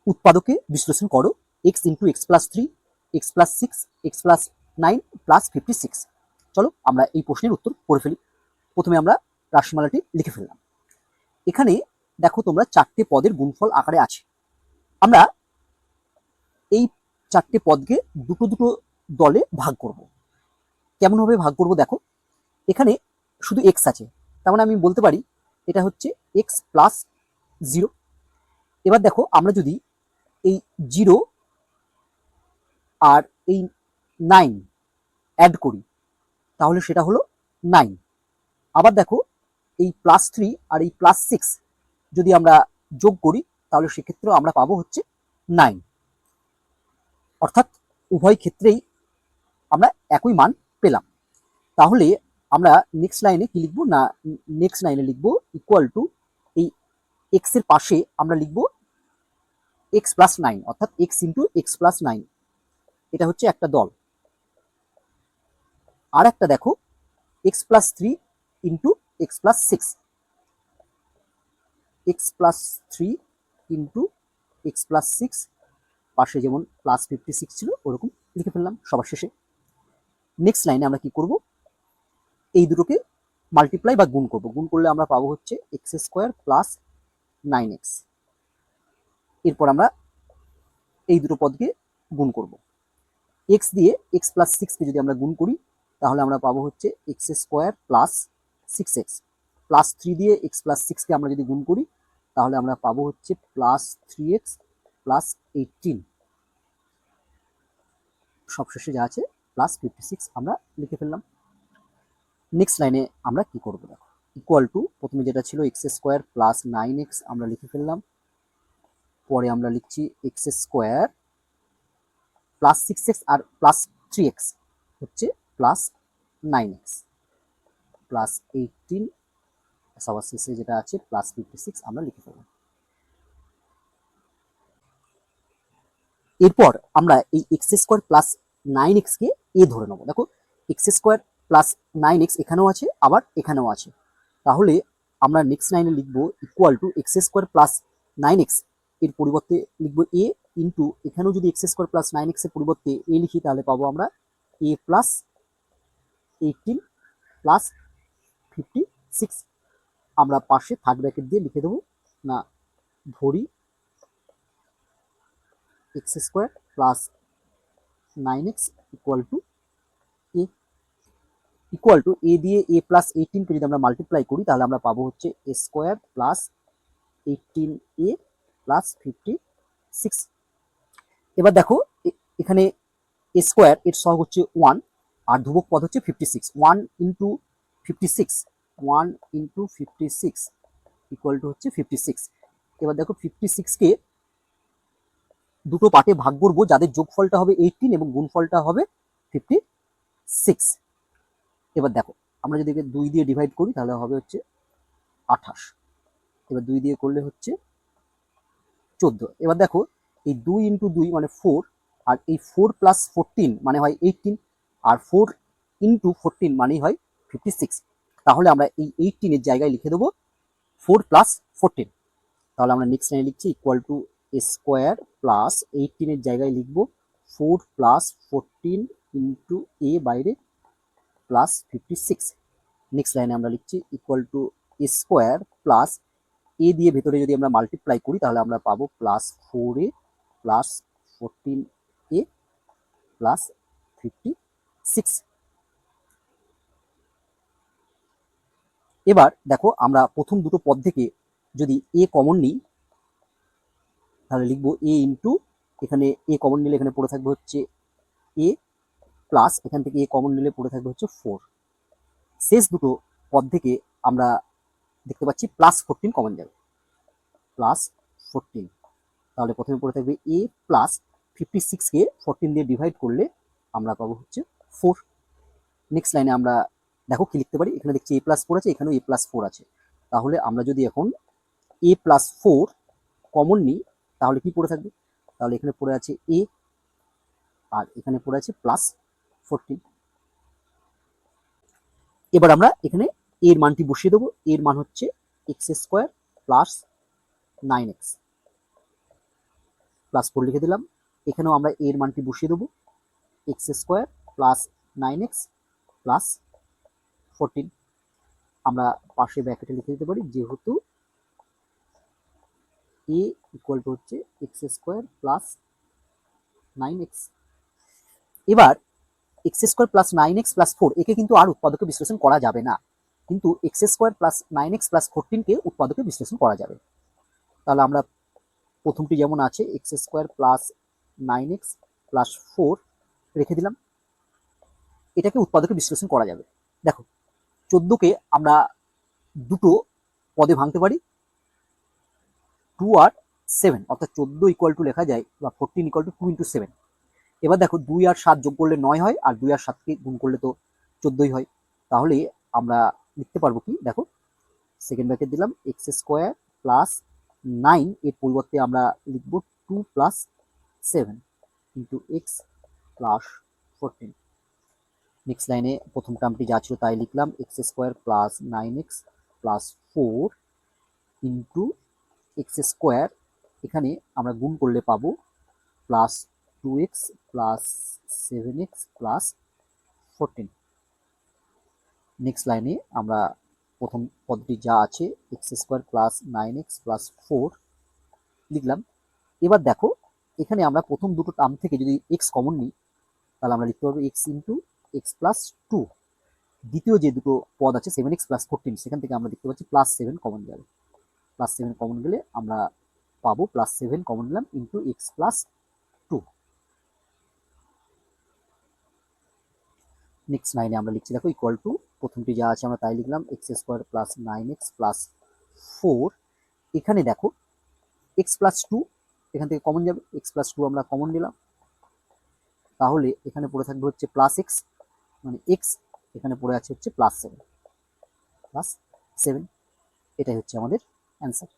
উৎপাদকে বিশ্লেষণ করো x into x plus 3, x plus 6, x plus 9 plus 56। চলো আমরা এই প্রশ্নের উত্তর করে ফেলি। প্রথমে আমরা রাশিমালাটি লিখে ফেললাম। এখানে দেখো তোমরা চারটে পদের গুণফল আকারে আছে। আমরা এই চারটে পদকে দুটো দুটো দলে ভাগ করব। কেমন ভাবে ভাগ করব দেখো, এখানে শুধু এক্স আছে, তার মানে আমি বলতে পারি এটা হচ্ছে এক্স প্লাস 0। এবার দেখো আমরা যদি এই 0 আর এই 9 অ্যাড করি তাহলে সেটা হলো 9। আবার দেখো এই প্লাস 3 আর এই প্লাস 6 যদি আমরা যোগ করি তাহলে সেক্ষেত্রেও আমরা পাবো হচ্ছে 9। অর্থাৎ উভয় ক্ষেত্রেই আমরা একই মান পেলাম। তাহলে আমরা নেক্সট লাইনে কি লিখবো না, নেক্সট লাইনে লিখবো ইকুয়াল টু এই এক্স এর পাশে আমরা লিখবো এক্স প্লাস 9, অর্থাৎ এক্স ইন্টু এক্স প্লাস 9। এটা হচ্ছে একটা দল। আর একটা দেখো x plus 3 into x plus 6, x plus 3 into x plus 6, পাশে যেমন প্লাস 56 ছিল ওরকম লিখে ফেললাম সবার শেষে। নেক্সট লাইনে আমরা কি করব, এই দুটোকে মাল্টিপ্লাই বা গুণ করব। গুণ করলে আমরা পাবো হচ্ছে এক্স স্কোয়ার প্লাস 9x। এরপর আমরা এই দুটো পদকে গুণ করব। এক্স দিয়ে এক্স প্লাস 6কে যদি আমরা গুণ করি তাহলে আমরা পাবো হচ্ছে x square plus 6x। Plus 3 দিয়ে এক্স প্লাস 6কে আমরা যদি গুণ করি তাহলে আমরা পাবো হচ্ছে প্লাস 3x প্লাস 18। সবশেষে যা আছে প্লাস 56 আমরা লিখে ফেললাম। নেক্সট লাইনে আমরা কি করব দেখো, ইকুয়াল টু প্রথমে যেটা ছিল এক্স স্কোয়ার প্লাস 9x আমরা লিখে ফেললাম। পরে আমরা লিখছি এক্স স্কোয়ার প্লাস 6x আর প্লাস 3x হচ্ছে প্লাস 9x প্লাস 18, সবার শেষে যেটা আছে প্লাস 56 আমরা লিখে ফেললাম। এরপর আমরা এই এক্স স্কোয়ার প্লাস 9x কে এ ধরে নেবো। দেখো এক্স স্কোয়ার প্লাস 9x এখানেও আছে আবার এখানেও আছে, তাহলে আমরা নেক্সট লাইনে লিখবো equal to x square plus 9x এর পরিবর্তে লিখবো এ ইন্টু, এখানেও যদি এক্স স্কোয়ার প্লাস 9x এর পরিবর্তে এ লিখি তাহলে পাবো আমরা এ প্লাস 18 প্লাস 56। আমরা পাশে থার্ড ব্র্যাকেট দিয়ে লিখে দেবো না, ধরি X square plus 9x equal to A. Equal to A দিয়ে এ প্লাস 18কে যদি আমরা মাল্টিপ্লাই করি তাহলে আমরা পাবো হচ্ছে এ স্কোয়ার প্লাস 18a প্লাস 56। এবার দেখো এখানে এ স্কোয়ার এর সহগ হচ্ছে 1 আর ধ্রুবক পদ হচ্ছে 56। 1 ইন্টু 56, 1 ইন্টু 56 ইকুয়াল টু হচ্ছে 56। এবার দেখো 56কে দুটো পার্টে ভাগ করবো যাদের যোগফলটা হবে 18 এবং গুণফলটা হবে 56। এবার দেখো আমরা যদি 2 দিয়ে ডিভাইড করি তাহলে হবে হচ্ছে 28। এবার 2 দিয়ে করলে হচ্ছে 14। এবার দেখো এই 2 ইন্টু 2 মানে 4, আর এই 4 প্লাস 14 মানে হয় 18, আর 4 ইন্টু 14 মানেই হয় 56। তাহলে আমরা এই 18 এর জায়গায় লিখে দেবো 4 প্লাস 14। তাহলে আমরা নেক্সট লাইনে লিখছি equal to A square plus 18 এর জায়গায় লিখবো 4 প্লাস 14 ইন্টু এ বাইরে প্লাস 56। নেক্সট লাইনে আমরা লিখছি equal to A square plus A দিয়ে ভেতরে যদি আমরা মাল্টিপ্লাই করি তাহলে আমরা পাবো plus 4a plus 14a plus 56। এবার দেখো আমরা প্রথম দুটো পদ থেকে যদি এ কমন নিই তাহলে লিখবো এ ইন্টু, এখানে এ কমন নিলে এখানে পড়ে থাকবে হচ্ছে এ প্লাস এখান থেকে এ কমন নিলে পড়ে থাকবে হচ্ছে 4। শেষ দুটো পদ থেকে আমরা দেখতে পাচ্ছি প্লাস 14 কমন যাবে, প্লাস 14। তাহলে প্রথমে পড়ে থাকবে এ প্লাস 56কে 14 দিয়ে ডিভাইড করলে আমরা পাবো হচ্ছে 4। নেক্সট লাইনে আমরা দেখো কি লিখতে পারি, এখানে দেখছি এ প্লাস 4 আছে, এখানেও এ প্লাস 4 আছে। তাহলে আমরা যদি এখন এ প্লাস 4 কমন নিই তাহলে কি পড়ে থাকবে, তাহলে এখানে পড়ে আছে এ আর এখানে পড়ে আছে প্লাস 14। এবার আমরা এখানে এর মানটি বসিয়ে দেবো। এর মান হচ্ছে এক্স স্কোয়ার প্লাস 9x। +4 লিখে দিলাম। এখানেও আমরা এর মানটি বসিয়ে দেবো, x square plus 9x plus 14। আমরা পাশে ব্র্যাকেটে লিখে দিতে পারি, যেহেতু এ ইকুয়াল টু হচ্ছে এক্স স্কোয়ার প্লাস 9x। এবার x square plus 9x plus 4 একে কিন্তু আর উৎপাদকে বিশ্লেষণ করা যাবে না, কিন্তু X square plus 9x plus 14কে উৎপাদকে বিশ্লেষণ করা যাবে। তাহলে আমরা প্রথমটি যেমন আছে x square plus 9x plus 4 রেখে দিলাম, এটাকে উৎপাদকে বিশ্লেষণ করা যাবে। দেখো 14কে আমরা দুটো পদে ভাঙতে পারি, 2 আর 7, অর্থাৎ 14 ইকুয়াল টু লেখা যায় বা 14 ইকুয়াল টু 2 × 7। এবার দেখো 2 আর 7 যোগ করলে 9 হয়, আর 2 আর 7কে গুণ করলে তো 14ই হয়। তাহলে আমরা লিখতে পারবো কি, দেখো সেকেন্ড ব্র্যাকেট দিলাম এক্স স্কোয়ার প্লাস 9 এর পরিবর্তে আমরা লিখব 2 plus 7 into x plus 14। Next লাইনে প্রথম টার্মটি যা ছিল তাই লিখলাম, x square plus 9x plus 4 into x square, এখানে আমরা গুণ করলে পাবো plus 2x plus 7x plus 14। Next লাইনে আমরা প্রথম পদটি যা আছে x square plus 9x plus 4 লিখলাম। এবার দেখো এখানে আমরা প্রথম দুটো টার্ম থেকে যদি এক্স কমন নিই, তাহলে আমরা লিখতে পারবো এক্স ইন্টু এক্স প্লাস 2। দ্বিতীয় যে দুটো পদ আছে 7x প্লাস 14, সেখান থেকে আমরা দেখতে পাচ্ছি প্লাস 7 কমন যাবে, প্লাস 7 কমন গেলে আমরা পাবো প্লাস 7 কমন নিলাম ইন্টু এক্স প্লাস 2। নেক্সট লাইনে আমরা লিখছি দেখো ইকুয়াল টু, প্রথমটি যা আছে আমরা তাই লিখলাম, x square plus 9x plus 4। এখানে দেখো এক্স প্লাস 2 এখান থেকে কমন যাবে, এক্স প্লাস 2 আমরা কমন নিলাম, তাহলে এখানে পড়ে থাকবে হচ্ছে প্লাস এক্স, মানে এক্স এখানে পড়ে আছে হচ্ছে প্লাস 7, এটাই হচ্ছে আমাদের অ্যান্সার।